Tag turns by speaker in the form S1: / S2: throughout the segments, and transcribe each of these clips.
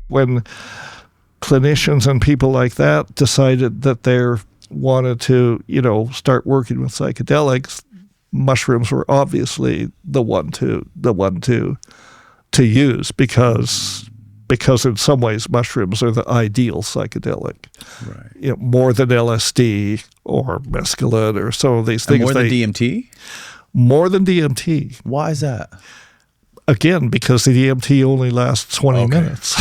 S1: When clinicians and people like that decided that they wanted to, start working with psychedelics, mushrooms were obviously the one to use because in some ways mushrooms are the ideal psychedelic.
S2: Right.
S1: More than LSD or mescaline or some of these things.
S2: And more than DMT?
S1: More than DMT.
S2: Why is that?
S1: Again, because the DMT only lasts 20 minutes.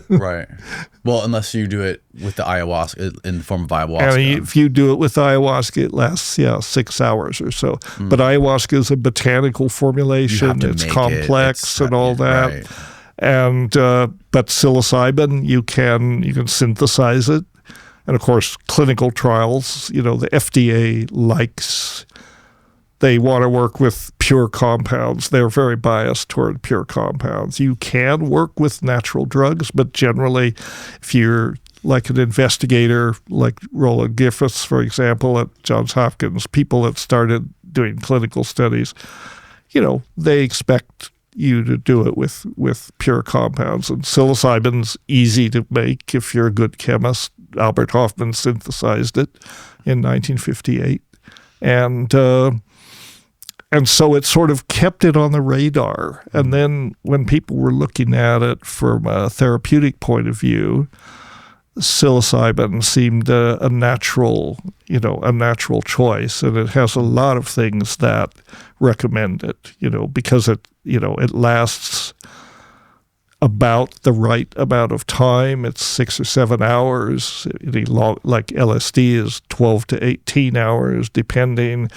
S2: Right. Well, unless you do it with the ayahuasca, in the form of ayahuasca.
S1: And if you do it with ayahuasca, it lasts 6 hours or so. But ayahuasca is a botanical formulation. It's complex and all that.
S2: Right.
S1: And but psilocybin, you can synthesize it. And of course, clinical trials, the FDA likes. They want to work with pure compounds. They're very biased toward pure compounds. You can work with natural drugs, but generally, if you're like an investigator, like Roland Griffiths, for example, at Johns Hopkins, people that started doing clinical studies, they expect you to do it with pure compounds. And psilocybin's easy to make if you're a good chemist. Albert Hofmann synthesized it in 1958. And so it sort of kept it on the radar. And then when people were looking at it from a therapeutic point of view, psilocybin seemed a natural choice. And it has a lot of things that recommend it, because it lasts about the right amount of time. It's 6 or 7 hours. Like LSD is 12 to 18 hours, depending.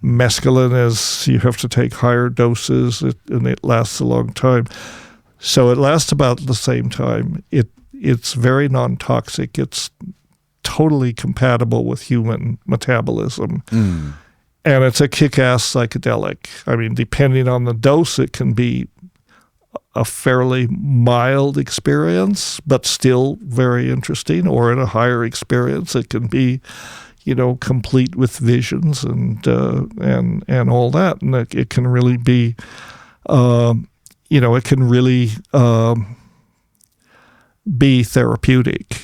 S1: Mescaline is, you have to take higher doses, and it lasts a long time. So it lasts about the same time. It's very non-toxic. It's totally compatible with human metabolism. And it's a kick-ass psychedelic. I mean, depending on the dose, it can be a fairly mild experience, but still very interesting. Or in a higher experience, it can be, complete with visions and all that. And it can really be, it can really be therapeutic.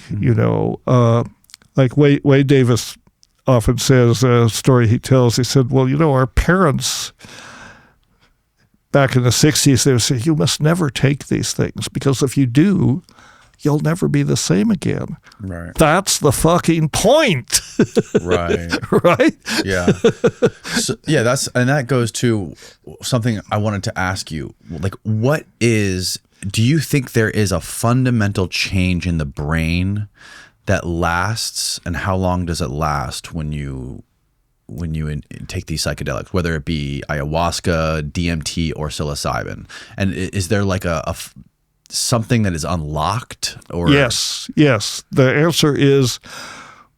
S1: Like Wade Davis often says, a story he tells. He said, "Well, our parents." Back in the 60s, they would say, you must never take these things because if you do, you'll never be the same again.
S2: Right.
S1: That's the fucking point.
S2: Right.
S1: Right?
S2: Yeah. So, that goes to something I wanted to ask you. Like, do you think there is a fundamental change in the brain that lasts, and how long does it last when you take these psychedelics, whether it be ayahuasca, DMT, or psilocybin? And is there like something that is unlocked? Or
S1: Yes. The answer is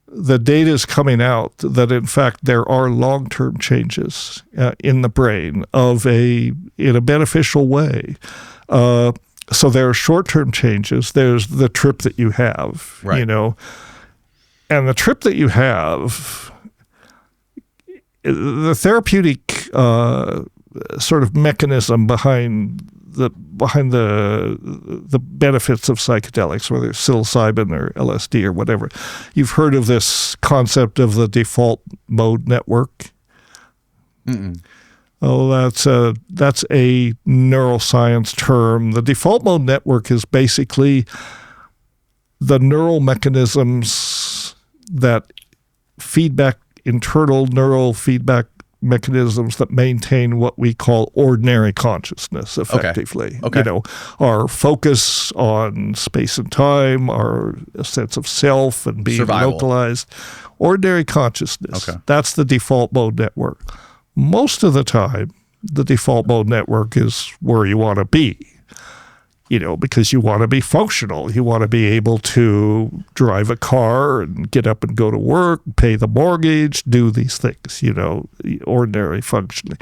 S1: the data is coming out that in fact there are long-term changes in the brain in a beneficial way. So there are short-term changes. There's the trip that you have,
S2: right.
S1: And the trip that you have. The therapeutic sort of mechanism behind the benefits of psychedelics, whether it's psilocybin or LSD or whatever, you've heard of this concept of the default mode network.
S2: Mm-mm.
S1: Oh, that's a neuroscience term. The default mode network is basically the neural mechanisms that internal neural feedback mechanisms that maintain what we call ordinary consciousness effectively.
S2: Okay.
S1: Our focus on space and time, our sense of self and being
S2: Survival.
S1: localized. Ordinary consciousness.
S2: Okay.
S1: That's the default mode network. Most of the time, the default mode network is where you want to be. Because you want to be functional. You want to be able to drive a car and get up and go to work, pay the mortgage, do these things, ordinary functioning.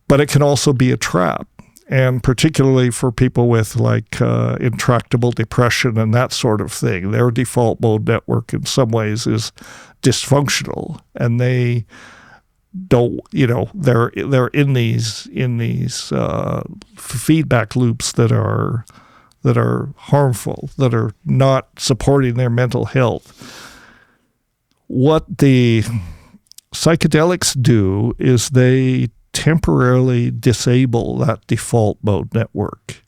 S1: But it can also be a trap. And particularly for people with intractable depression and that sort of thing, their default mode network in some ways is dysfunctional. And they don't, they're in these feedback loops that are that are harmful, that are not supporting their mental health. What the psychedelics do is they temporarily disable that default mode network.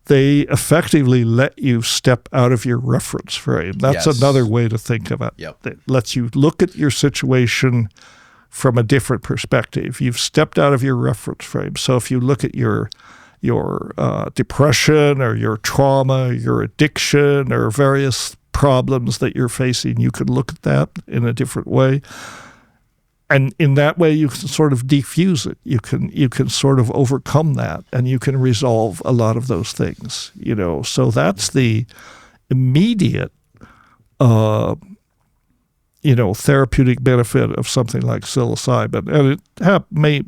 S1: They effectively let you step out of your reference frame. That's another way to think of it.
S2: Yep.
S1: It lets you look at your situation from a different perspective. You've stepped out of your reference frame. So if you look at your depression or your trauma, your addiction, or various problems that you're facing, you can look at that in a different way. And in that way, you can sort of defuse it. You can sort of overcome that, and you can resolve a lot of those things. So that's the immediate, therapeutic benefit of something like psilocybin. And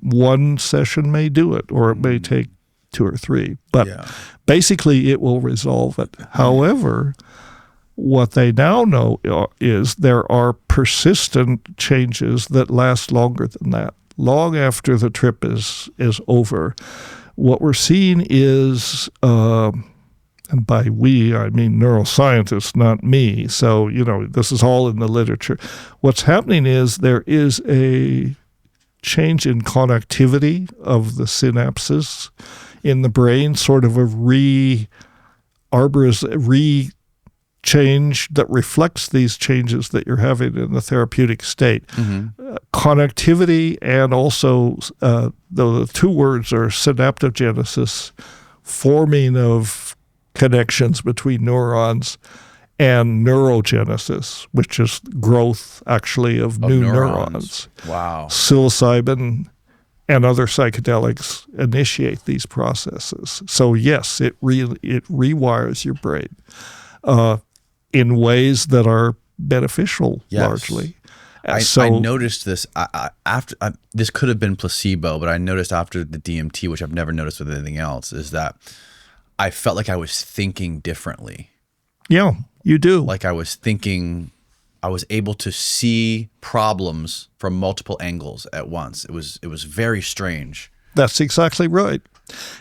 S1: one session may do it, or it may take 2 or 3. But basically, it will resolve it. However, what they now know is there are persistent changes that last longer than that, long after the trip is over. What we're seeing is, and by we, I mean neuroscientists, not me. So, this is all in the literature. What's happening is there is a change in connectivity of the synapses in the brain, sort of a change that reflects these changes that you're having in the therapeutic state. Connectivity, and also, the 2 words are synaptogenesis, forming of connections between neurons, and neurogenesis, which is growth, actually, of new neurons.
S2: Wow.
S1: Psilocybin and other psychedelics initiate these processes. So yes, it rewires your brain in ways that are beneficial, largely.
S2: I noticed this this could have been placebo, but I noticed after the DMT, which I've never noticed with anything else, is that I felt like I was thinking differently.
S1: Yeah, you do.
S2: Like I was able to see problems from multiple angles at once. It was very strange.
S1: That's exactly right.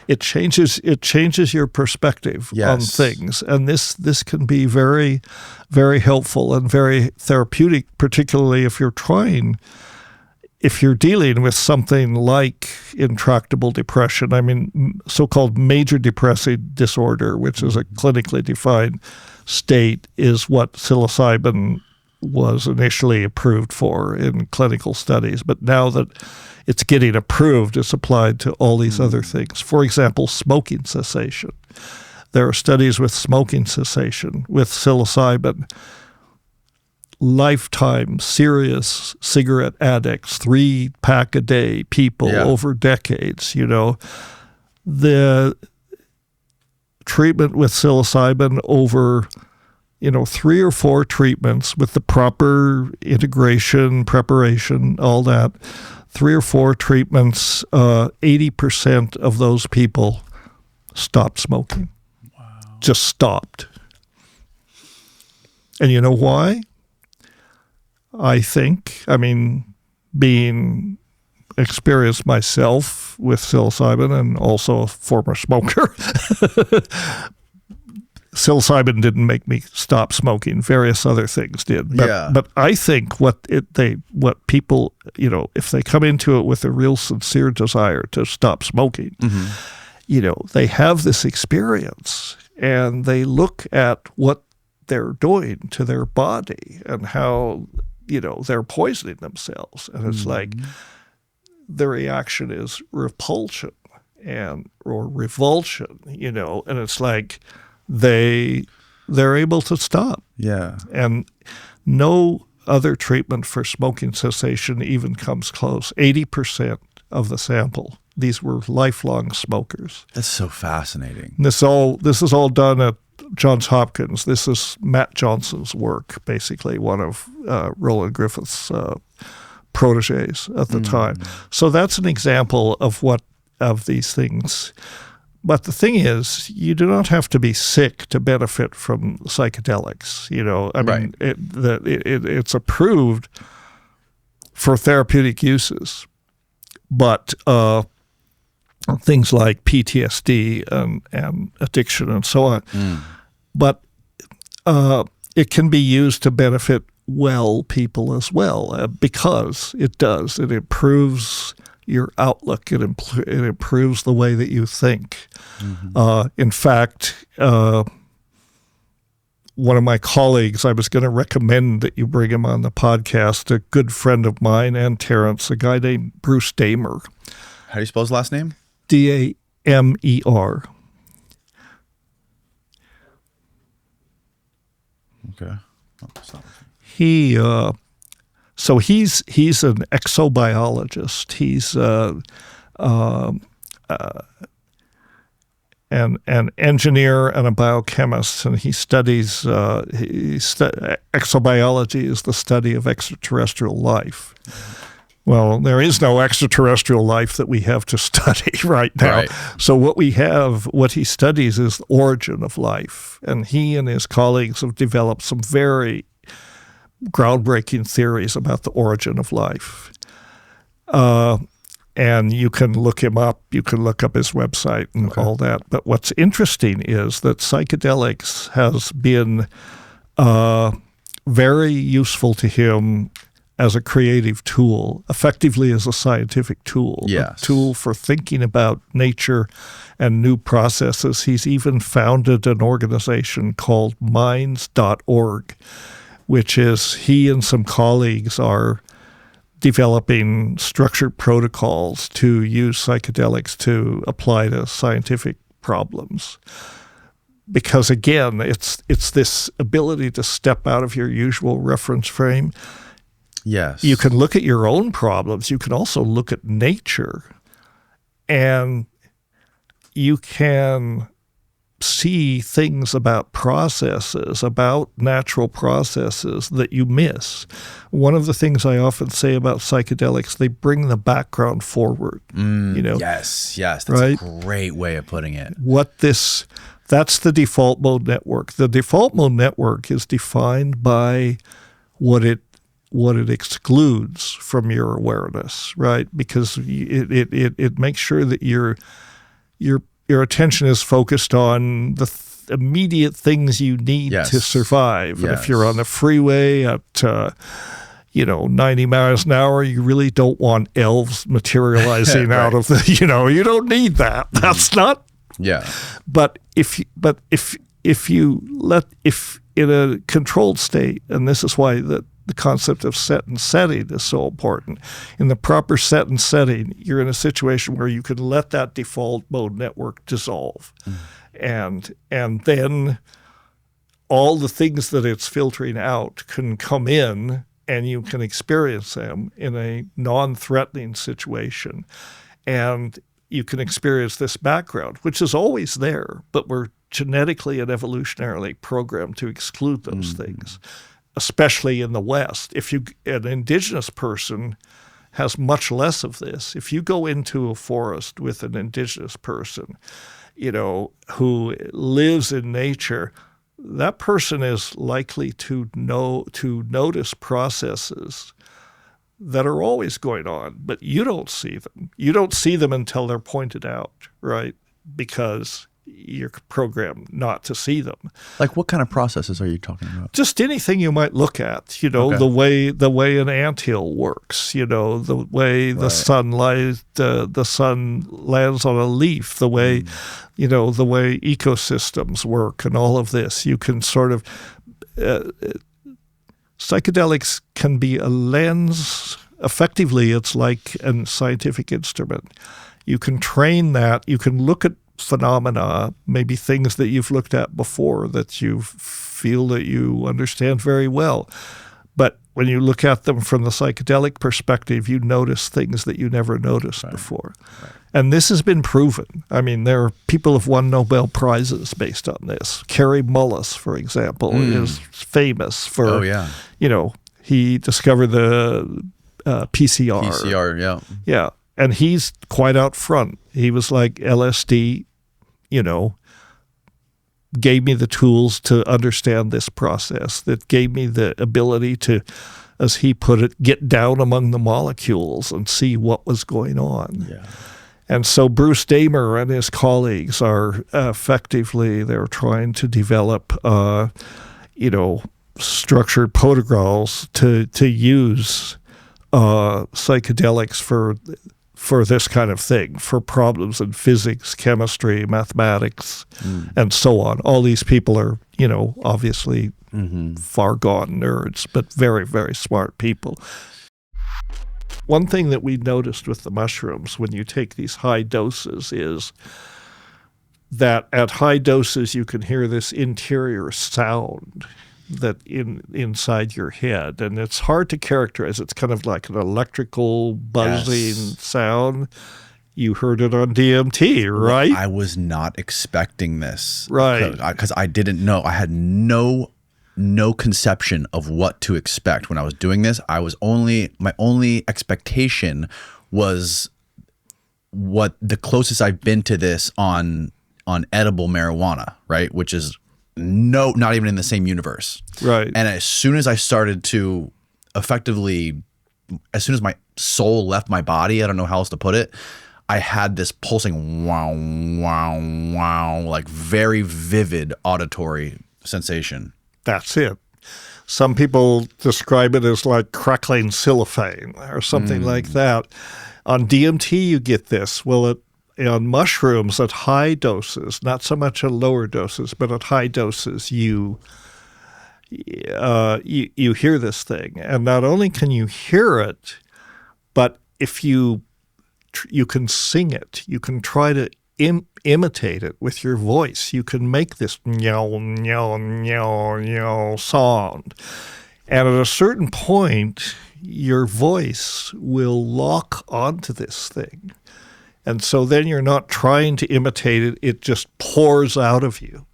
S1: It changes your perspective on things, and this can be very, very helpful and very therapeutic, particularly if you're dealing with something like intractable depression. I mean, so-called major depressive disorder, which is a clinically defined state, is what psilocybin was initially approved for in clinical studies. But now that it's getting approved, it's applied to all these other things. For example, smoking cessation. There are studies with smoking cessation with psilocybin. Lifetime serious cigarette addicts, 3-pack-a-day people over decades, the treatment with psilocybin over 3 or 4 treatments with the proper integration, preparation, all that, 3 or 4 treatments, 80% of those people stopped smoking. Wow. Just stopped. And you know why? Being experienced myself with psilocybin and also a former smoker, psilocybin didn't make me stop smoking. Various other things did. But I think what people, if they come into it with a real sincere desire to stop smoking, they have this experience and they look at what they're doing to their body and how, they're poisoning themselves. And it's like the reaction is repulsion or revulsion, and it's like they're able to stop. Yeah. And no other treatment for smoking cessation even comes close. 80% of the sample, these were lifelong smokers.
S2: That's so fascinating.
S1: This is all done at Johns Hopkins. This is Matt Johnson's work, basically, one of Roland Griffith's proteges at the time. So that's an example of these things. But the thing is, you do not have to be sick to benefit from psychedelics. It's approved for therapeutic uses, but things like PTSD and addiction and so on. But it can be used to benefit well people as well, because it does. It improves your outlook. It improves the way that you think. In fact, one of my colleagues, I was going to recommend that you bring him on the podcast, a good friend of mine and Terence, a guy named Bruce Damer.
S2: How do you spell his last name?
S1: Damer.
S2: Okay.
S1: He's an exobiologist. He's an engineer and a biochemist, and he studies exobiology is the study of extraterrestrial life. Well, there is no extraterrestrial life that we have to study right now.
S2: Right.
S1: So what he studies is the origin of life. And he and his colleagues have developed some very groundbreaking theories about the origin of life. And you can look him up. You can look up his website and all that. But what's interesting is that psychedelics has been very useful to him as a creative tool, effectively as a scientific tool, a tool for thinking about nature and new processes. He's even founded an organization called minds.org, which is he and some colleagues are developing structured protocols to use psychedelics to apply to scientific problems. Because again, it's this ability to step out of your usual reference frame.
S2: Yes.
S1: You can look at your own problems. You can also look at nature, and you can see things about processes, about natural processes that you miss. One of the things I often say about psychedelics, they bring the background forward.
S2: Yes, that's
S1: right?
S2: a great way of putting it.
S1: That's the default mode network. The default mode network is defined by what it excludes from your awareness, right? Because it makes sure that your attention is focused on the immediate things you need to survive. And if you're on the freeway at 90 miles an hour, you really don't want elves materializing out of the. You don't need that. That's not.
S2: Yeah.
S1: But if in a controlled state, and this is why the concept of set and setting is so important. In the proper set and setting, you're in a situation where you can let that default mode network dissolve. And then all the things that it's filtering out can come in, and you can experience them in a non-threatening situation. And you can experience this background, which is always there, but we're genetically and evolutionarily programmed to exclude those things, especially in the West. An indigenous person has much less of this. If you go into a forest with an indigenous person, who lives in nature, that person is likely to notice processes that are always going on, but you don't see them. You don't see them until they're pointed out, right? Because you're programmed not to see them.
S2: Like what kind of processes are you talking about?
S1: Just anything you might look at, the way an anthill works, the way the sun lands on a leaf, the way, the way ecosystems work and all of this. You can sort of, psychedelics can be a lens. Effectively, it's like a scientific instrument. You can train that. You can look at phenomena, maybe things that you've looked at before that you feel that you understand very well. But when you look at them from the psychedelic perspective, you notice things that you never noticed before. Right. And this has been proven. I mean, there are people who have won Nobel Prizes based on this. Kary Mullis, for example, is famous for, he discovered the PCR.
S2: PCR, yeah.
S1: Yeah. And he's quite out front. He was like, LSD, gave me the tools to understand this process, that gave me the ability to, as he put it, get down among the molecules and see what was going on.
S2: Yeah.
S1: And so Bruce Damer and his colleagues are they're trying to develop, structured protocols to use psychedelics for this kind of thing, for problems in physics, chemistry, mathematics, and so on. All these people are, obviously far gone nerds, but very, very smart people. One thing that we noticed with the mushrooms when you take these high doses is that at high doses you can hear this interior sound that inside your head, and it's hard to characterize. It's kind of like an electrical buzzing sound. You heard it on DMT, right?
S2: I was not expecting this,
S1: right?
S2: Because I didn't know. I had no conception of what to expect when I was doing this. My only expectation was what the closest I've been to this on edible marijuana, right? Which is not even in the same universe.
S1: Right.
S2: And as soon as I started to effectively, as soon as my soul left my body, I don't know how else to put it, I had this pulsing wow, wow, wow, like very vivid auditory sensation.
S1: That's it. Some people describe it as like crackling cellophane or something like that. On DMT, you get this. Well, on mushrooms at high doses, not so much at lower doses, but at high doses, you hear this thing. And not only can you hear it, but if you can sing it, you can try to imitate it with your voice. You can make this meow, meow, meow, meow sound. And at a certain point, your voice will lock onto this thing. And so then you're not trying to imitate it. It just pours out of you.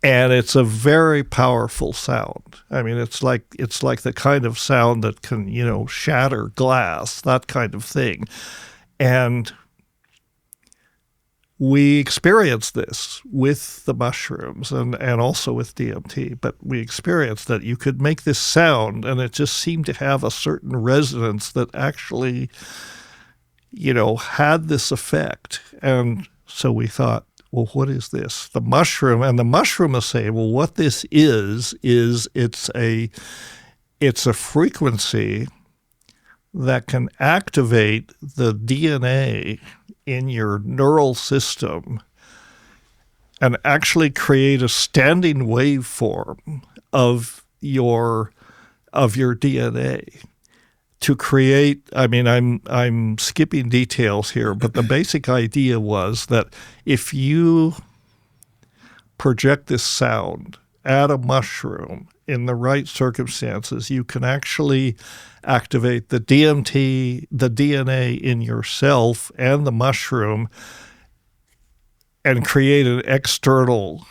S1: And it's a very powerful sound. I mean, it's like the kind of sound that can, shatter glass, that kind of thing. And we experienced this with the mushrooms and also with DMT, but we experienced that you could make this sound and it just seemed to have a certain resonance that actually, had this effect. And so we thought, well, what is this? The mushroom, and the mushroom is saying, well, what this is it's a frequency that can activate the DNA in your neural system and actually create a standing waveform of your DNA to create. I mean, I'm skipping details here, but the basic idea was that if you project this sound at a mushroom in the right circumstances, you can actually activate the DMT, the DNA in yourself and the mushroom, and create an external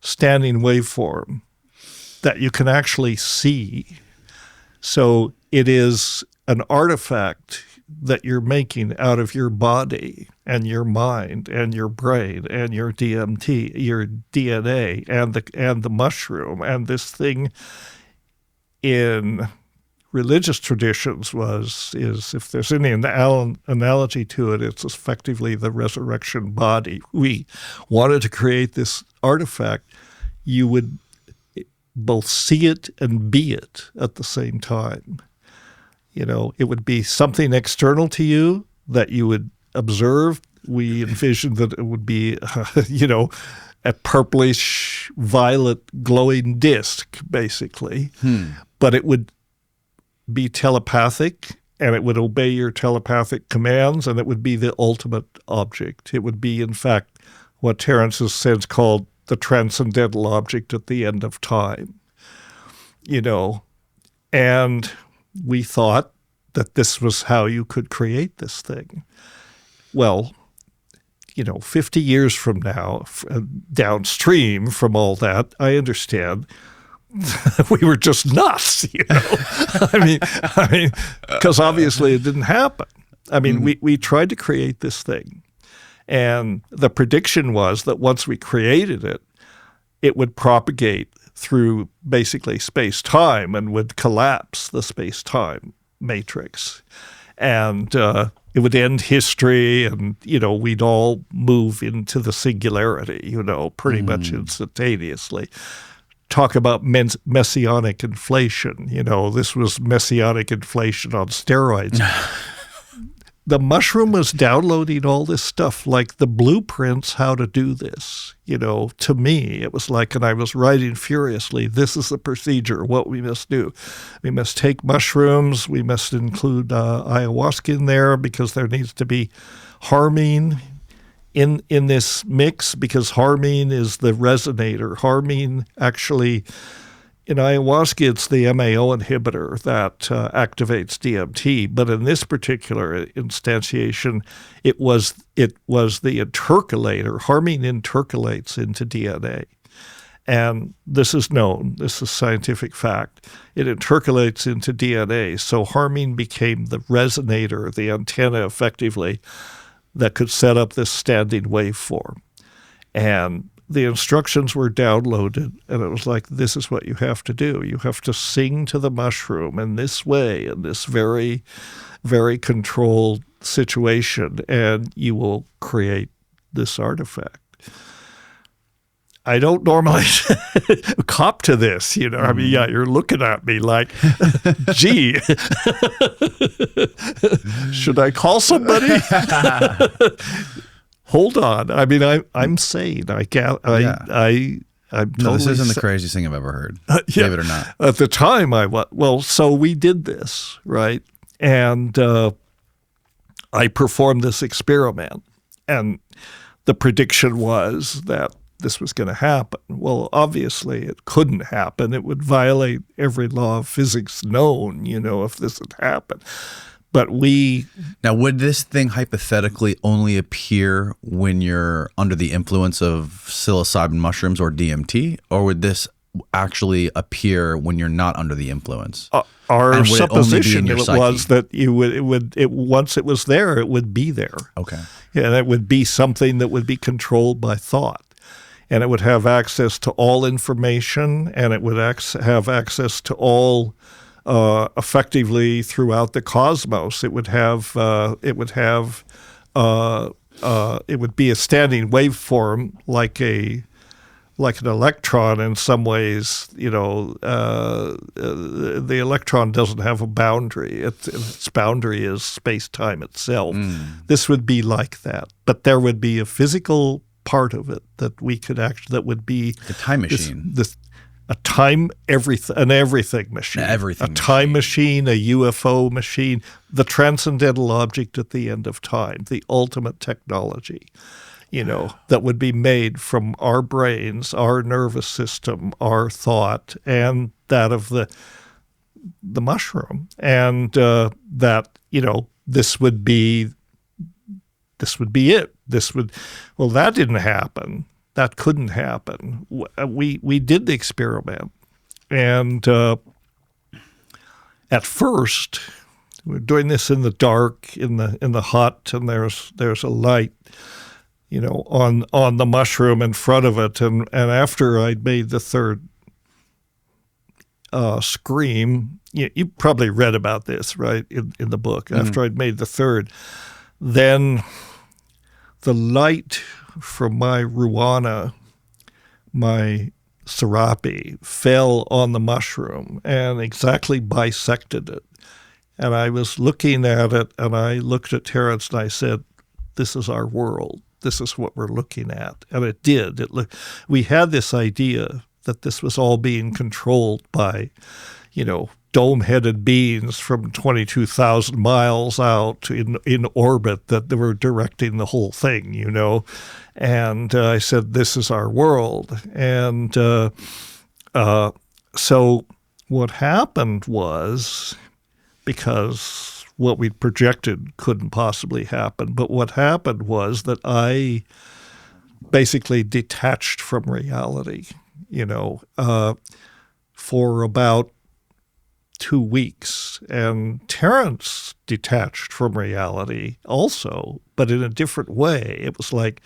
S1: standing waveform that you can actually see. So it is an artifact that you're making out of your body and your mind and your brain and your DMT, your DNA and the mushroom. And this thing in religious traditions is if there's any analogy to it, it's effectively the resurrection body. We wanted to create this artifact. You would both see it and be it at the same time. It would be something external to you that you would observe. We envisioned that it would be, a purplish, violet, glowing disc, basically. But it would be telepathic, and it would obey your telepathic commands, and it would be the ultimate object. It would be, in fact, what Terence has since called the transcendental object at the end of time. And we thought that this was how you could create this thing. Well, 50 years from now, downstream from all that, I understand we were just nuts, I mean, because obviously it didn't happen. I mean, we tried to create this thing, and the prediction was that once we created it, it would propagate through basically space-time and would collapse the space-time matrix. And it would end history, and, we'd all move into the singularity, pretty much instantaneously. Talk about messianic inflation. This was messianic inflation on steroids. The mushroom was downloading all this stuff, like the blueprints how to do this. To me, it was like, and I was writing furiously, this is the procedure, what we must do. We must take mushrooms. We must include ayahuasca in there, because there needs to be harmine in this mix, because harmine is the resonator. Harmine actually, in ayahuasca, it's the MAO inhibitor that activates DMT. But in this particular instantiation, it was the intercalator. Harmine intercalates into DNA. And this is known. This is scientific fact. It intercalates into DNA. So harmine became the resonator, the antenna, effectively, that could set up this standing waveform. And the instructions were downloaded, and it was like, this is what you have to do. You have to sing to the mushroom in this way, in this very, very controlled situation, and you will create this artifact. I don't normally cop to this, I mean, yeah, you're looking at me like, gee, should I call somebody? Hold on. I mean, I'm sane. I'm totally.
S2: No, this isn't the craziest thing I've ever heard.
S1: Yeah.
S2: Believe it or not.
S1: At the time, so we did this, right? And I performed this experiment, and the prediction was that this was going to happen. Well, obviously, it couldn't happen. It would violate every law of physics known, if this had happened. But
S2: Now, would this thing hypothetically only appear when you're under the influence of psilocybin mushrooms or DMT, or would this actually appear when you're not under the influence?
S1: Our supposition was that once it was there, it would be there.
S2: Okay.
S1: Yeah, and it would be something that would be controlled by thought. And it would have access to all information, and it would have access to all effectively throughout the cosmos. It would be a standing waveform, like an electron in some ways. The electron doesn't have a boundary. Its boundary is space-time itself. This would be like that, but there would be a physical part of it that we could that would be
S2: the time machine.
S1: An everything machine. Time machine, a UFO machine, the transcendental object at the end of time, the ultimate technology, that would be made from our brains, our nervous system, our thought, and that of the mushroom. And that, this would be it. That didn't happen. That couldn't happen. We did the experiment, and at first we were doing this in the dark, in the hut, and there's a light, on the mushroom in front of it, and after I'd made the third scream, you probably read about this, right, in the book. Mm-hmm. After I'd made the third, then the light from my ruana, my serape, fell on the mushroom and exactly bisected it. And I was looking at it, and I looked at Terence and I said, this is our world. This is what we're looking at. And it did. We had this idea that this was all being controlled by, dome-headed beings from 22,000 miles out in orbit that they were directing the whole thing, And I said, this is our world. And so what happened was, because what we projected couldn't possibly happen, but what happened was that I basically detached from reality, for about 2 weeks. And Terence detached from reality also, but in a different way. It was like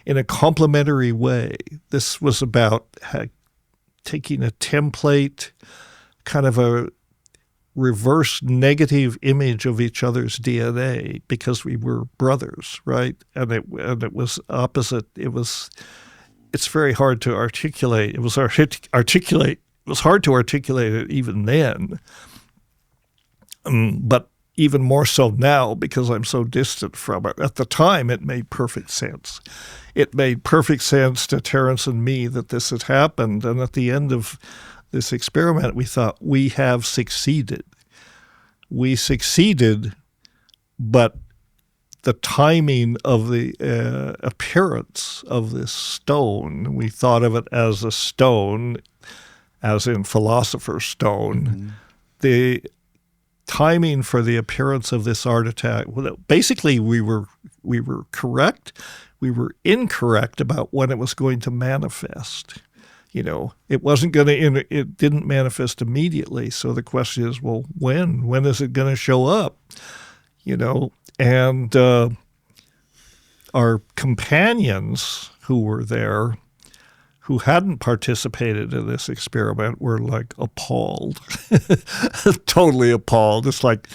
S1: in a complementary way. This was about taking a template, kind of reverse negative image of each other's DNA because we were brothers, right? And it was opposite. It's very hard to articulate. It was hard to articulate it even then, but even more so now because I'm so distant from it. At the time, it made perfect sense. It made perfect sense to Terence and me that this had happened. And at the end of this experiment, we thought, we have succeeded. We succeeded, but the timing of the appearance of this stone, we thought of it as a stone, as in philosopher's stone. Mm-hmm. The timing for the appearance of this artifact, basically we were correct. We were incorrect about when it was going to manifest. It wasn't going to. It didn't manifest immediately. So the question is, well, when? When is it going to show up? And our companions who were there, who hadn't participated in this experiment, were like appalled, totally appalled. It's like,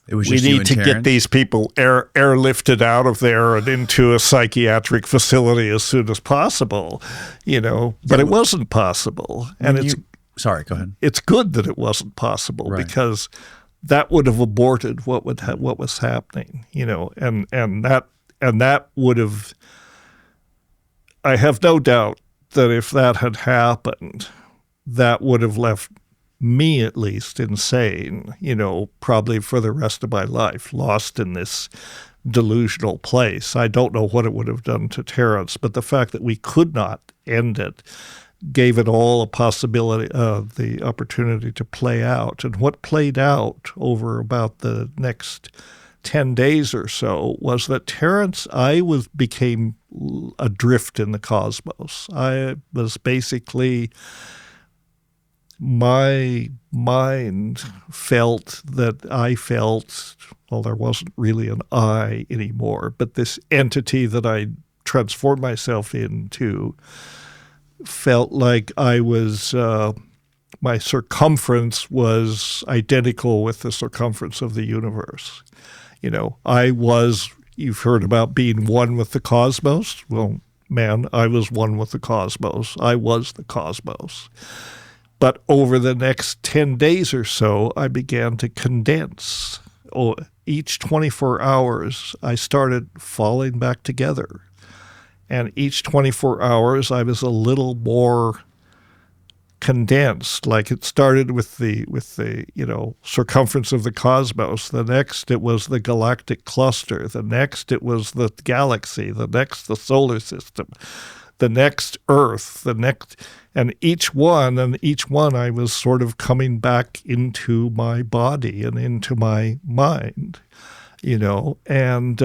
S2: it was
S1: we
S2: just
S1: need to get these people airlifted out of there and into a psychiatric facility as soon as possible, But it wasn't possible, and
S2: sorry, go ahead.
S1: It's good that it wasn't possible, right? Because that would have aborted what was happening, and that would have. I have no doubt that if that had happened, that would have left me at least insane, probably for the rest of my life, lost in this delusional place. I don't know what it would have done to Terence, but the fact that we could not end it gave it all a possibility, the opportunity to play out. And what played out over about the next 10 days or so was that Terence, became adrift in the cosmos. I was basically, my mind felt that I felt, well, there wasn't really an I anymore, but this entity that I transformed myself into felt like I was, my circumference was identical with the circumference of the universe. You've heard about being one with the cosmos. Well, man, I was one with the cosmos. I was the cosmos. But over the next 10 days or so, I began to condense. Each 24 hours, I started falling back together. And each 24 hours, I was a little more condensed. Like it started with the circumference of the cosmos. The next it was the galactic cluster. The next it was the galaxy. The next the solar system. The next Earth. The next, and each one I was sort of coming back into my body and into my mind, and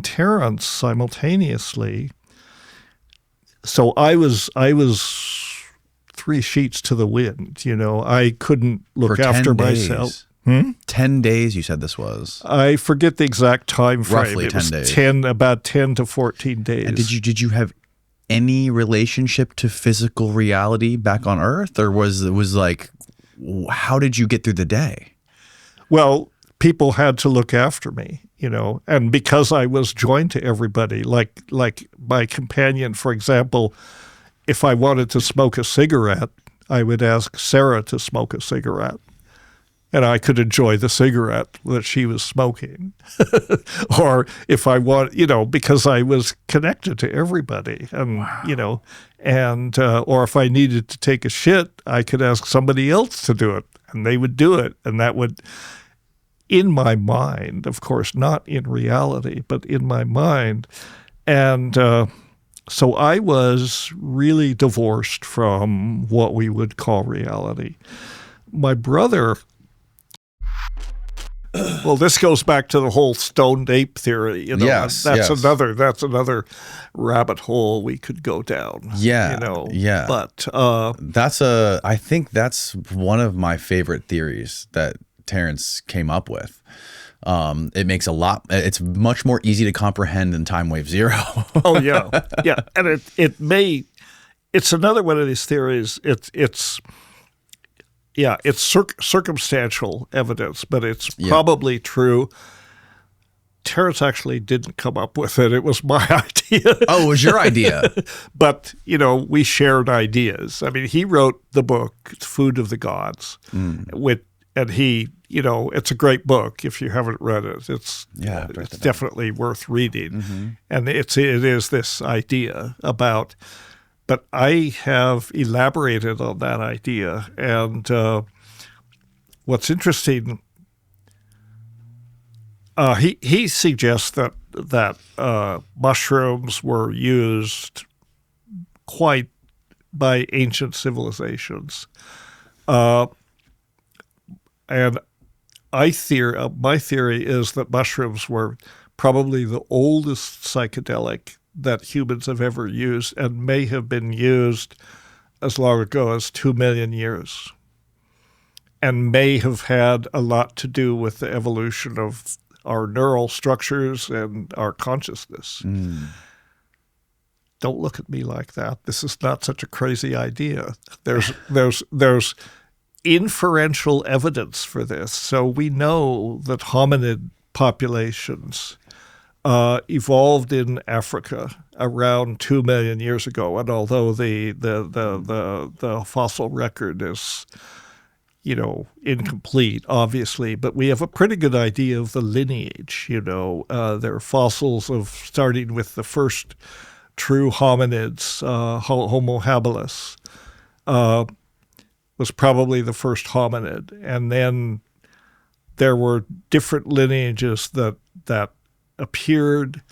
S1: Terence simultaneously. So I was 3 sheets to the wind. I couldn't look after myself.
S2: 10 days, you said this was?
S1: I forget the exact time frame.
S2: Roughly 10 days.
S1: About 10 to 14 days.
S2: And did you have any relationship to physical reality back on Earth, or was like, how did you get through the day?
S1: Well, people had to look after me, and because I was joined to everybody, like my companion, for example. If I wanted to smoke a cigarette, I would ask Sarah to smoke a cigarette, and I could enjoy the cigarette that she was smoking. Or if I want, because I was connected to everybody, and
S2: wow.
S1: Or if I needed to take a shit, I could ask somebody else to do it, and they would do it, and that would, in my mind, of course, not in reality, but in my mind, and. So I was really divorced from what we would call reality. My brother, well, this goes back to the whole stoned ape theory.
S2: Yes,
S1: that's another rabbit hole we could go down.
S2: Yeah, yeah.
S1: But
S2: I think that's one of my favorite theories that Terence came up with. It makes it's much more easy to comprehend than time wave zero.
S1: Oh yeah. Yeah. And it's another one of these theories. yeah, it's circumstantial evidence, but it's
S2: Yeah.
S1: probably true. Terence actually didn't come up with it. It was my idea.
S2: Oh, it was your idea.
S1: But, we shared ideas. I mean, he wrote the book, Food of the Gods, and he, it's a great book if you haven't read it. It's definitely worth reading.
S2: Mm-hmm.
S1: And it is this idea about, but I have elaborated on that idea. And what's interesting, he suggests that mushrooms were used quite by ancient civilizations, and my theory is that mushrooms were probably the oldest psychedelic that humans have ever used, and may have been used as long ago as 2 million years, and may have had a lot to do with the evolution of our neural structures and our consciousness. Don't look at me like that. This is not such a crazy idea. There's inferential evidence for this. So we know that hominid populations evolved in Africa around 2 million years ago. And although the fossil record is incomplete, obviously, but we have a pretty good idea of the lineage. There are fossils of starting with the first true hominids, Homo habilis, was probably the first hominid, and then there were different lineages that appeared.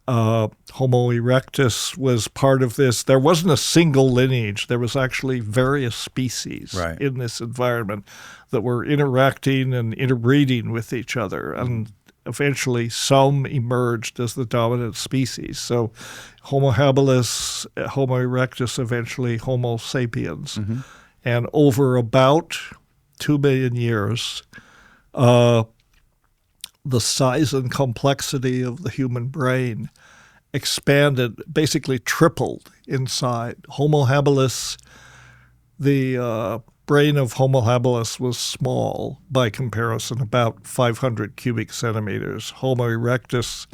S1: Homo erectus was part of this. There wasn't a single lineage. There was actually various species in this environment that were interacting and interbreeding with each other. And eventually some emerged as the dominant species. So Homo habilis, Homo erectus, eventually Homo sapiens. Mm-hmm. And over about 2 million years, the size and complexity of the human brain expanded, basically tripled inside. Homo habilis, the brain of Homo habilis was small by comparison, about 500 cubic centimeters. Homo erectus,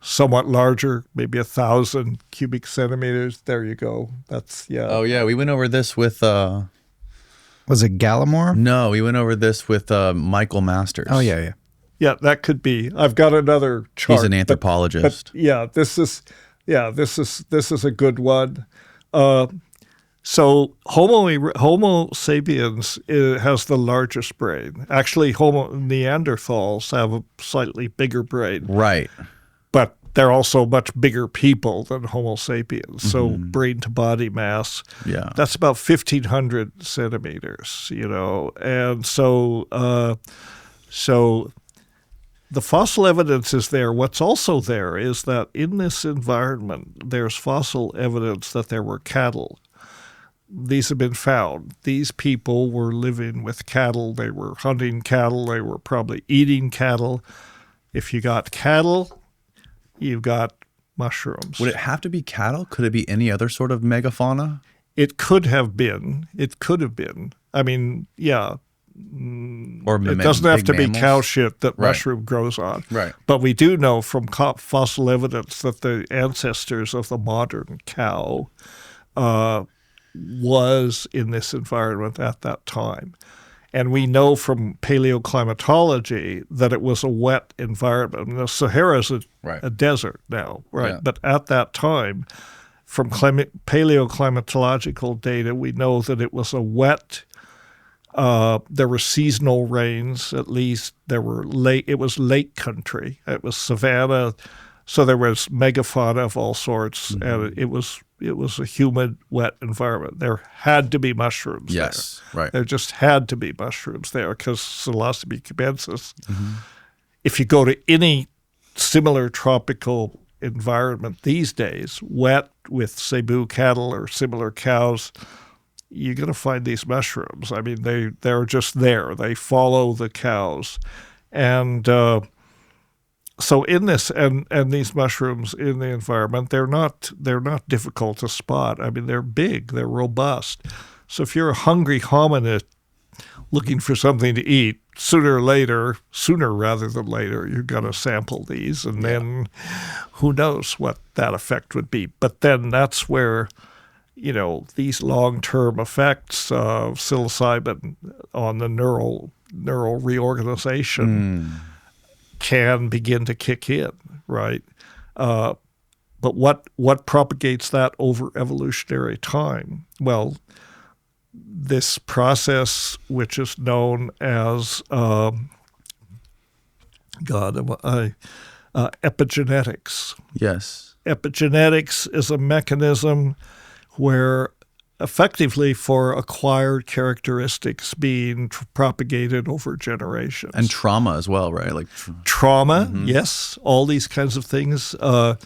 S1: somewhat larger, maybe 1,000 cubic centimeters. There you go. That's, yeah.
S2: Oh, yeah. We went over this with...
S3: Was it Gallimore?
S2: No, we went over this with Michael Masters.
S3: Oh, yeah.
S1: Yeah, that could be. I've got another chart.
S2: He's an anthropologist.
S1: But yeah, this is a good one. So Homo sapiens has the largest brain. Actually, Neanderthals have a slightly bigger brain.
S2: Right.
S1: But they're also much bigger people than Homo sapiens. Mm-hmm. So brain to body mass, that's about 1,500 centimeters, And so the fossil evidence is there. What's also there is that in this environment, there's fossil evidence that there were cattle. These have been found. These people were living with cattle. They were hunting cattle. They were probably eating cattle. If you got cattle, you got mushrooms.
S2: Would it have to be cattle? Could it be any other sort of megafauna?
S1: It could have been. I mean, yeah.
S2: Or
S1: it doesn't have to be cow shit that mushroom grows on.
S2: Right.
S1: But we do know from fossil evidence that the ancestors of the modern cow was in this environment at that time. And we know from paleoclimatology that it was a wet environment. The Sahara is a desert now, right? Yeah. But at that time, from paleoclimatological data, we know that it was a wet. There were seasonal rains, at least. It was lake country. It was savanna, so there was megafauna of all sorts, and it was a humid, wet environment. There had to be mushrooms there.
S2: Right.
S1: There just had to be mushrooms there because psilocybe cubensis. Mm-hmm. If you go to any similar tropical environment these days, wet with zebu cattle or similar cows, you're going to find these mushrooms. I mean, they're just there. They follow the cows. And so in this, and these mushrooms in the environment, they're not difficult to spot. I mean, they're big, they're robust. So if you're a hungry hominid, looking for something to eat, sooner rather than later, you're going to sample these, and then who knows what that effect would be. But then that's where, these long-term effects of psilocybin on the neural reorganization can begin to kick in, right? But what propagates that over evolutionary time? Well, this process, which is known as epigenetics.
S2: Yes.
S1: Epigenetics is a mechanism where effectively for acquired characteristics being propagated over generations.
S2: And trauma as well, right? Like
S1: trauma, yes, all these kinds of things. Other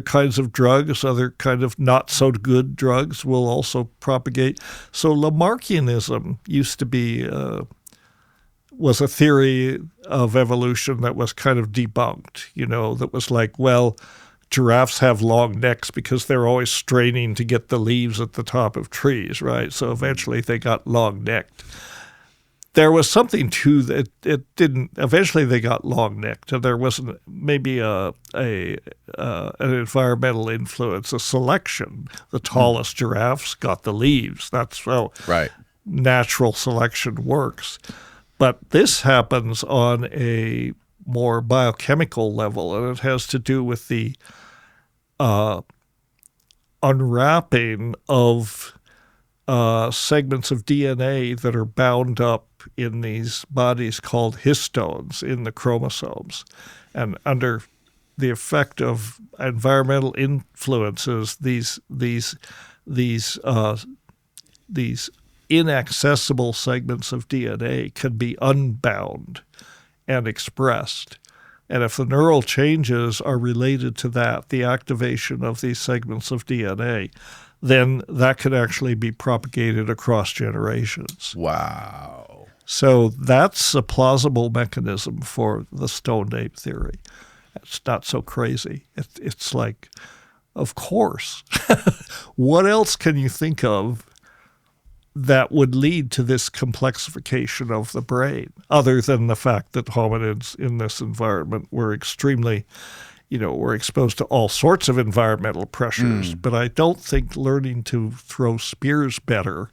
S1: kinds of drugs, other kind of not so good drugs will also propagate. So Lamarckianism used to be was a theory of evolution that was kind of debunked. That was like, well, giraffes have long necks because they're always straining to get the leaves at the top of trees, right? So eventually they got long-necked. There was something to that. It didn't. Eventually, they got long-necked, and there was maybe an environmental influence, a selection. The tallest giraffes got the leaves. That's how natural selection works. But this happens on a more biochemical level, and it has to do with the unwrapping of segments of DNA that are bound up in these bodies called histones in the chromosomes. And under the effect of environmental influences, these inaccessible segments of DNA can be unbound and expressed. And if the neural changes are related to that, the activation of these segments of DNA, then that could actually be propagated across generations.
S2: Wow.
S1: So that's a plausible mechanism for the stoned ape theory. It's not so crazy. It's like, of course. What else can you think of that would lead to this complexification of the brain, other than the fact that hominids in this environment were extremely, were exposed to all sorts of environmental pressures. But I don't think learning to throw spears better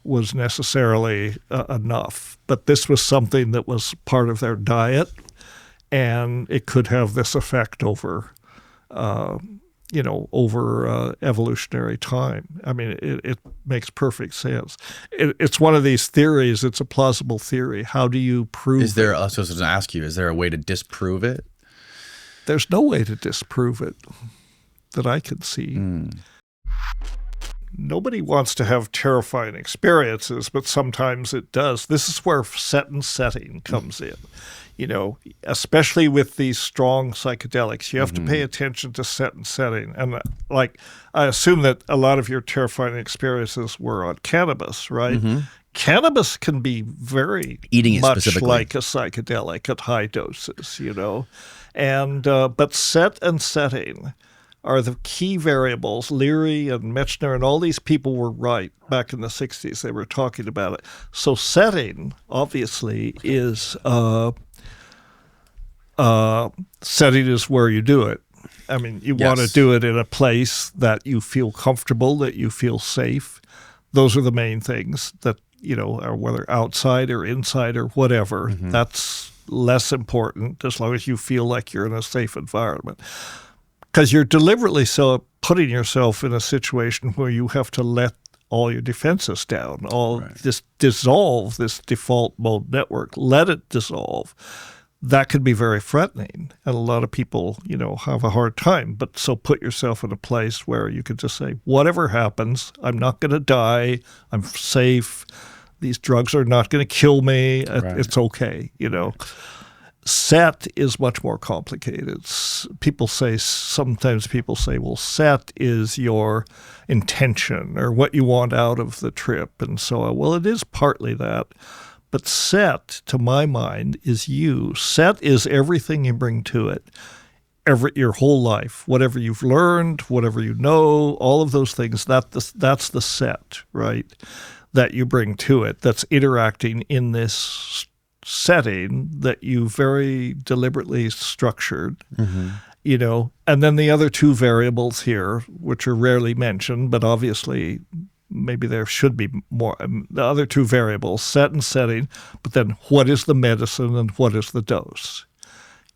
S1: was necessarily enough. But this was something that was part of their diet, and it could have this effect over evolutionary time. I mean, it makes perfect sense. It's one of these theories. It's a plausible theory. How do you prove
S2: it? I was supposed to ask you, is there a way to disprove it?
S1: There's no way to disprove it that I can see. Nobody wants to have terrifying experiences, but sometimes it does. This is where set and setting comes in. Especially with these strong psychedelics, you have to pay attention to set and setting. And I assume that a lot of your terrifying experiences were on cannabis, right? Cannabis can be very much like a psychedelic at high doses, And but set and setting are the key variables. Leary and Metchner and all these people were right back in the 60s. They were talking about it. So setting, obviously, is setting is where you do it. I mean, you want to do it in a place that you feel comfortable, that you feel safe. Those are the main things that, are whether outside or inside or whatever. That's less important as long as you feel like you're in a safe environment. Because you're deliberately putting yourself in a situation where you have to let all your defenses down, this dissolve, this default mode network, let it dissolve. That could be very threatening. And a lot of people, have a hard time. But so put yourself in a place where you could just say, whatever happens, I'm not going to die. I'm safe. These drugs are not going to kill me. It's okay, Set is much more complicated. Sometimes people say, well, set is your intention or what you want out of the trip and so on. Well, it is partly that. But set, to my mind, is you. Set is everything you bring to it, your whole life, whatever you've learned, whatever you know, all of those things, that's the set, right? that you bring to it that's interacting in this setting that you very deliberately structured, and then the other two variables here, which are rarely mentioned, but obviously maybe there should be more. The other two variables, set and setting, but then what is the medicine and what is the dose?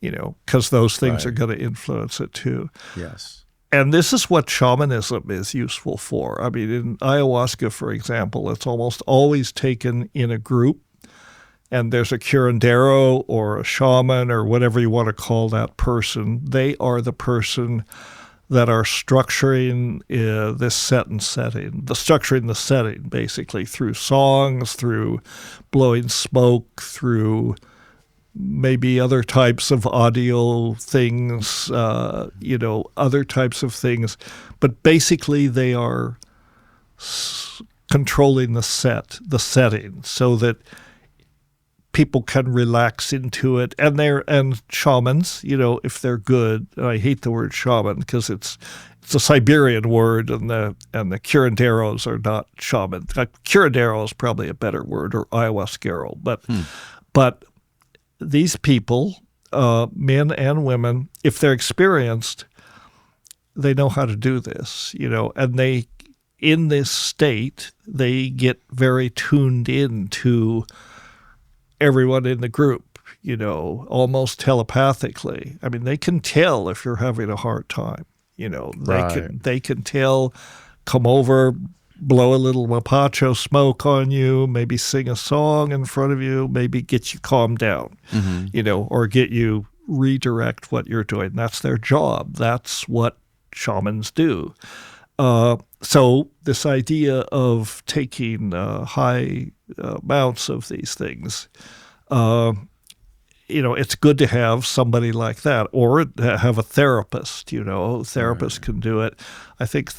S1: Because those things are going to influence it too.
S2: Yes.
S1: And this is what shamanism is useful for. I mean, in ayahuasca, for example, it's almost always taken in a group, and there's a curandero or a shaman or whatever you want to call that person. They are the person that are structuring this set and setting, structuring the setting basically through songs, through blowing smoke, through maybe other types of audio things, other types of things. But basically they are controlling the setting so that people can relax into it, and shamans, if they're good. And I hate the word shaman because it's a Siberian word, and the curanderos are not shaman. Curandero is probably a better word, or ayahuasquero, but these people, men and women, if they're experienced, they know how to do this, and they, in this state, they get very tuned in to everyone in the group, almost telepathically. I mean, they can tell if you're having a hard time, they can tell, come over, blow a little mapacho smoke on you, maybe sing a song in front of you, maybe get you calmed down, or get you redirect what you're doing. That's their job. That's what shamans do. So this idea of taking high amounts of these things, it's good to have somebody like that, or have a therapist. Therapists can do it. I think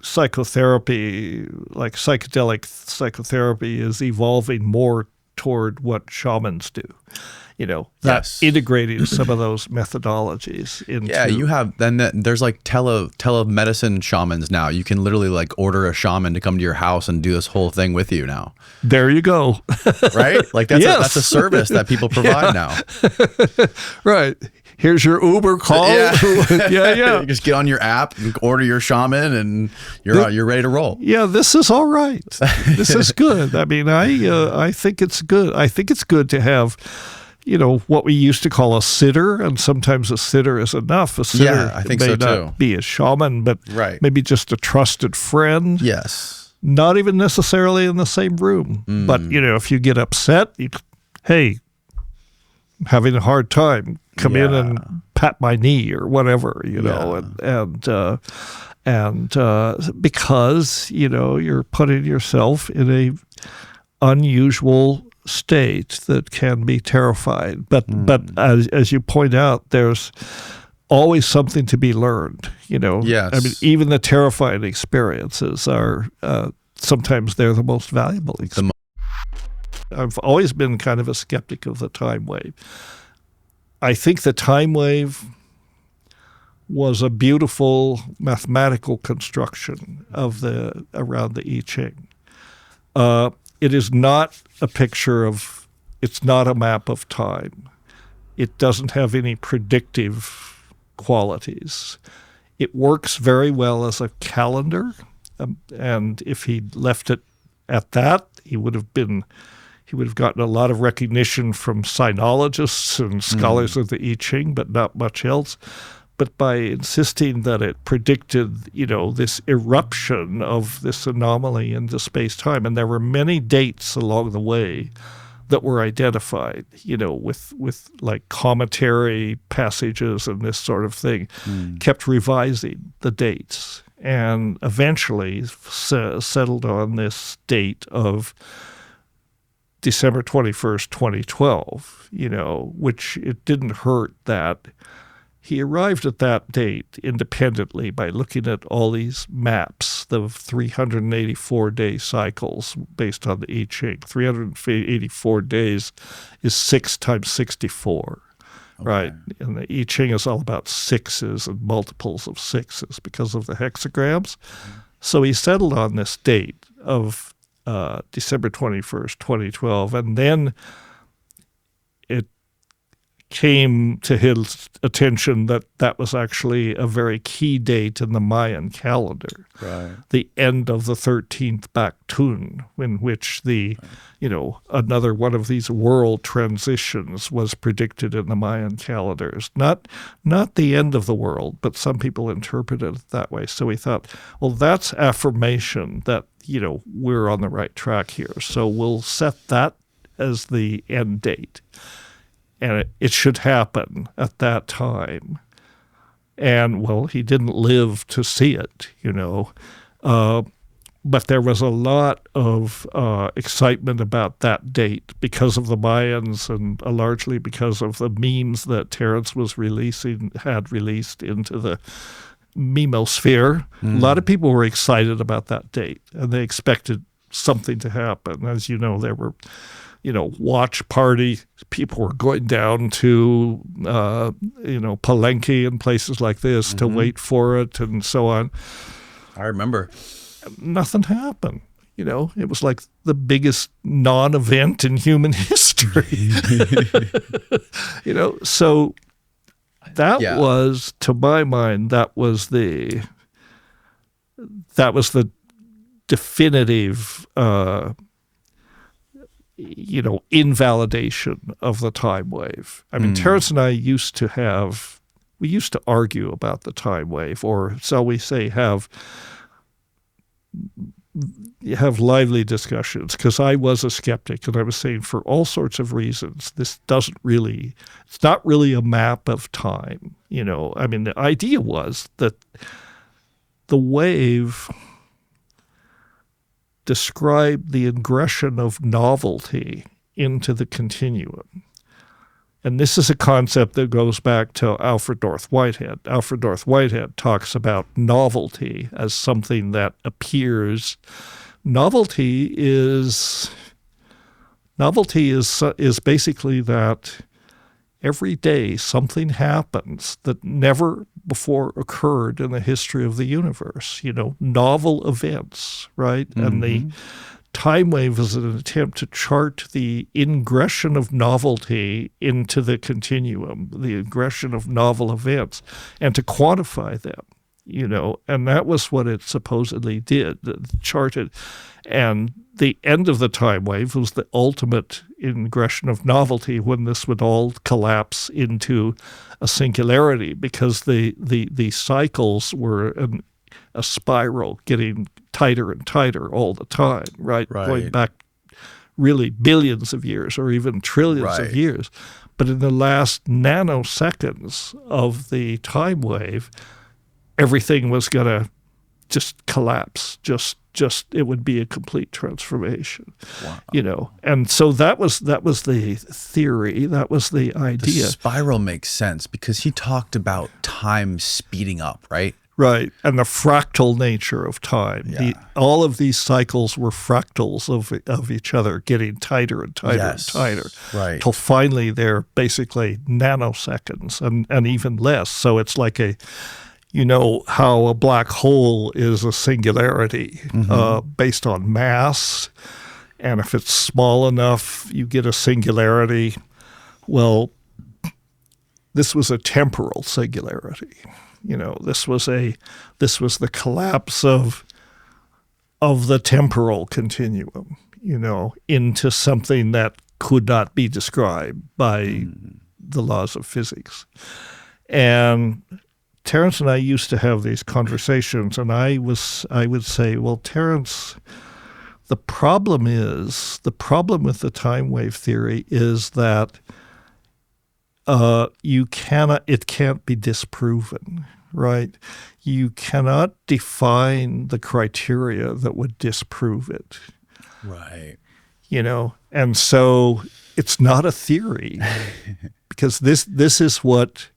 S1: psychotherapy, like psychedelic psychotherapy, is evolving more toward what shamans do. That's integrating some of those methodologies into.
S2: Yeah, you have, there's like telemedicine shamans now. You can literally like order a shaman to come to your house and do this whole thing with you now.
S1: There you go.
S2: Right? Like that's a service that people provide now.
S1: Right. Here's your Uber call. Yeah.
S2: You just get on your app and order your shaman, and you're ready to roll.
S1: Yeah, this is all right. This is good. I mean, I think it's good. I think it's good to have, what we used to call a sitter, and sometimes a sitter is enough. A sitter
S2: I think
S1: may
S2: so
S1: not be a shaman, but maybe just a trusted friend.
S2: Yes.
S1: Not even necessarily in the same room. But, if you get upset, hey, I'm having a hard time, come in and pat my knee or whatever, and because, you're putting yourself in a unusual state that can be terrified. But as you point out, there's always something to be learned.
S2: Yes.
S1: I mean, even the terrifying experiences are sometimes they're the most valuable experiences. I've always been kind of a skeptic of the time wave. I think the time wave was a beautiful mathematical construction of around the I Ching. It is not a picture of, it's not a map of time. It doesn't have any predictive qualities. It works very well as a calendar, and if he'd left it at that, he would have gotten a lot of recognition from sinologists and scholars of the I Ching, but not much else. But by insisting that it predicted, this eruption of this anomaly into space-time, and there were many dates along the way that were identified, with like cometary passages and this sort of thing, kept revising the dates, and eventually settled on this date of December 21st, 2012, which it didn't hurt that he arrived at that date independently by looking at all these maps, the 384-day cycles based on the I Ching. 384 days is 6 times 64, right? And the I Ching is all about sixes and multiples of sixes because of the hexagrams. So he settled on this date of December 21st, 2012. And then it came to his attention that that was actually a very key date in the Mayan calendar.
S2: Right.
S1: The end of the 13th Baktun, in which another one of these world transitions was predicted in the Mayan calendars. Not the end of the world, but some people interpreted it that way. So we thought, well, that's affirmation that, we're on the right track here. So we'll set that as the end date. And it should happen at that time. And, well, he didn't live to see it, But there was a lot of excitement about that date because of the Mayans and largely because of the memes that Terence had released into the memosphere. A lot of people were excited about that date, and they expected something to happen. As you know, there were watch party. People were going down to, Palenque and places like this to wait for it and so on.
S2: I remember.
S1: Nothing happened. It was like the biggest non-event in human history. So that was, to my mind, that was the definitive invalidation of the time wave. I mean, Terence and I used to argue about the time wave, or shall we say have lively discussions, because I was a skeptic and I was saying for all sorts of reasons, it's not really a map of time. I mean, the idea was that the wave described the ingression of novelty into the continuum. And this is a concept that goes back to Alfred North Whitehead. Alfred North Whitehead talks about novelty as something that appears. Novelty is basically that every day something happens that never before occurred in the history of the universe, novel events, right? And the time wave is an attempt to chart the ingression of novelty into the continuum, the ingression of novel events, and to quantify them, and that was what it supposedly did, charted. And the end of the time wave was the ultimate ingression of novelty, when this would all collapse into a singularity, because the cycles were a spiral getting tighter and tighter all the time, right? Going back really billions of years or even trillions of years. But in the last nanoseconds of the time wave, everything was going to just collapse, just it would be a complete transformation. Wow. And so that was the theory, that was the idea.
S2: The spiral makes sense because he talked about time speeding up, right?
S1: Right, and the fractal nature of time.
S2: Yeah.
S1: All of these cycles were fractals of each other, getting tighter and tighter and tighter,
S2: right?
S1: Till finally they're basically nanoseconds and even less. So it's like how a black hole is a singularity based on mass, and if it's small enough, you get a singularity. Well, this was a temporal singularity. This was the collapse of the temporal continuum, into something that could not be described by the laws of physics. And Terence and I used to have these conversations, and I would say, well, Terence, the problem with the time wave theory is that it can't be disproven, right? You cannot define the criteria that would disprove it.
S2: Right.
S1: And so it's not a theory because this is what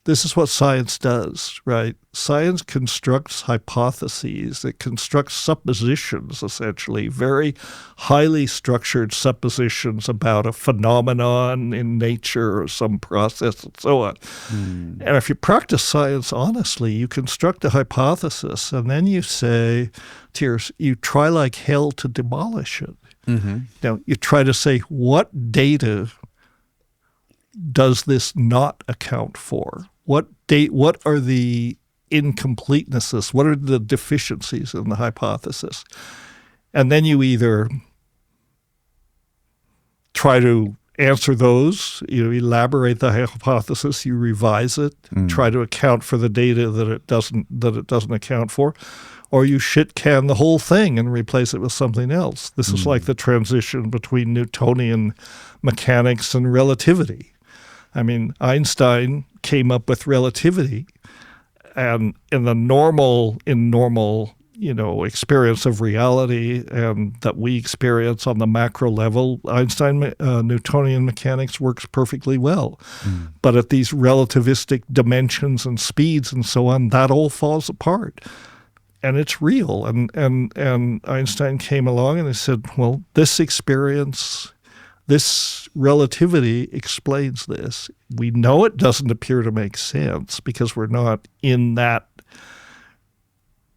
S1: this is what science does, right? Science constructs hypotheses. It constructs suppositions, essentially, very highly structured suppositions about a phenomenon in nature or some process and so on. And if you practice science honestly, you construct a hypothesis and then you say, you try like hell to demolish it. Now, you try to say, what data does this not account for? What are the incompletenesses? What are the deficiencies in the hypothesis? And then you either try to answer those, elaborate the hypothesis, you revise it, try to account for the data that it doesn't account for, or you shit can the whole thing and replace it with something else. This is like the transition between Newtonian mechanics and relativity. I mean, Einstein came up with relativity, and in normal, experience of reality and that we experience on the macro level, Newtonian mechanics works perfectly well. But at these relativistic dimensions and speeds and so on, that all falls apart. And it's real. And Einstein came along and he said, well, this experience, this relativity explains this. We know it doesn't appear to make sense because we're not in that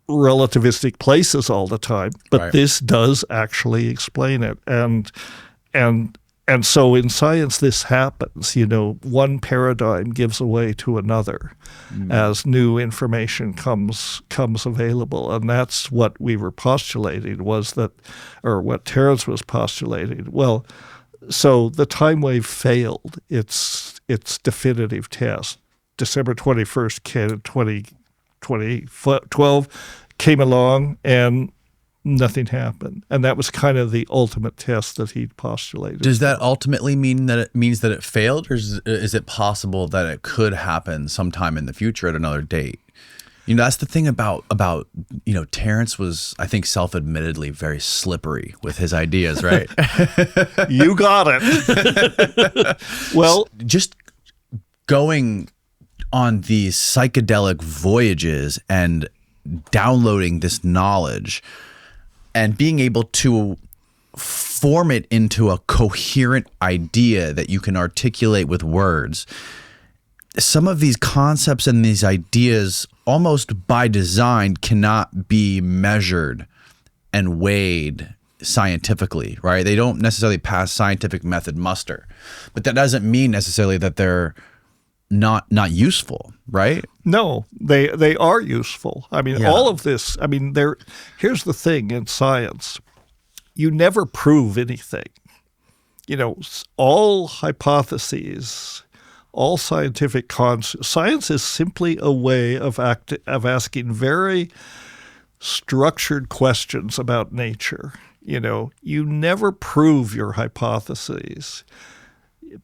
S1: relativistic places all the time, but this does actually explain it. And so in science, this happens. One paradigm gives way to another as new information comes available, and that's what we were postulating or what Terence was postulating. Well, so the time wave failed its definitive test. December 21st, 2012 came along and nothing happened. And that was kind of the ultimate test that he postulated.
S2: Does that ultimately mean that it means that it failed, or is it possible that it could happen sometime in the future at another date? That's the thing about Terence was, I think, self-admittedly very slippery with his ideas, right?
S1: You got it. Well,
S2: just going on these psychedelic voyages and downloading this knowledge and being able to form it into a coherent idea that you can articulate with words. Some of these concepts and these ideas, almost by design, cannot be measured and weighed scientifically, right? They don't necessarily pass scientific method muster, but that doesn't mean necessarily that they're not useful, right?
S1: No, they are useful. I mean, all of this, here's the thing in science. You never prove anything. All hypotheses, all scientific concepts, science is simply a way of asking very structured questions about nature. You never prove your hypotheses,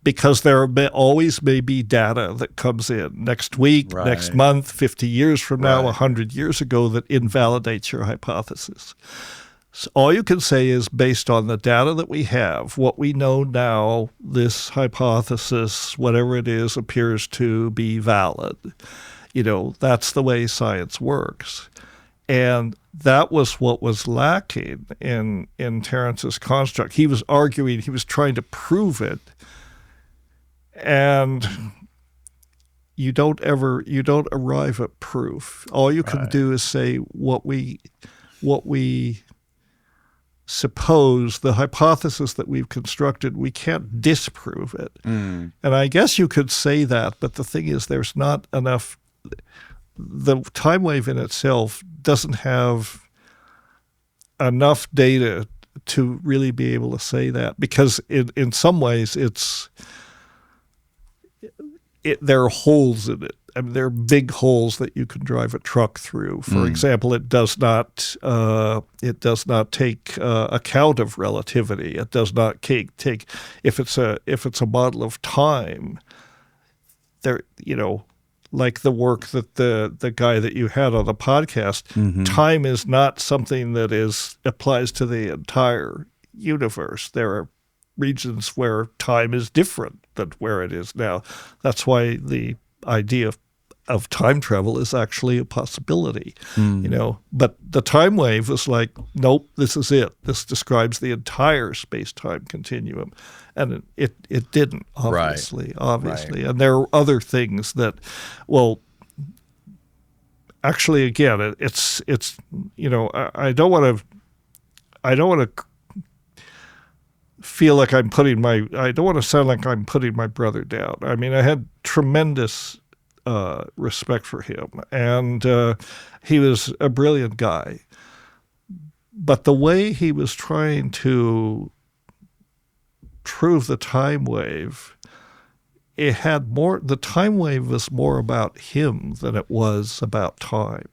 S1: because there always may be data that comes in next week, next month, 50 years from now, 100 years ago, that invalidates your hypothesis. So all you can say is, based on the data that we have, what we know now, this hypothesis, whatever it is, appears to be valid. That's the way science works. And that was what was lacking in Terence's construct. He was arguing, he was trying to prove it. And you don't arrive at proof. All you can do is say what we suppose, the hypothesis that we've constructed, we can't disprove it. And I guess you could say that, but the thing is, there's not enough. The time wave in itself doesn't have enough data to really be able to say that, because in some ways there are holes in it. There are big holes that you can drive a truck through. For example, it does not take account of relativity. It does not take if it's a model of time. There, like the work that the guy that you had on the podcast, time is not something that applies to the entire universe. There are regions where time is different than where it is now. That's why the idea of of time travel is actually a possibility, But the time wave was like, nope, this is it. This describes the entire space-time continuum, and it didn't, obviously.
S2: Right.
S1: And there are other things that, well, actually, again, it's I don't want to feel like I don't want to sound like I'm putting my brother down. I mean, I had tremendous respect for him, and he was a brilliant guy. But the way he was trying to prove the time wave, the time wave was more about him than it was about time.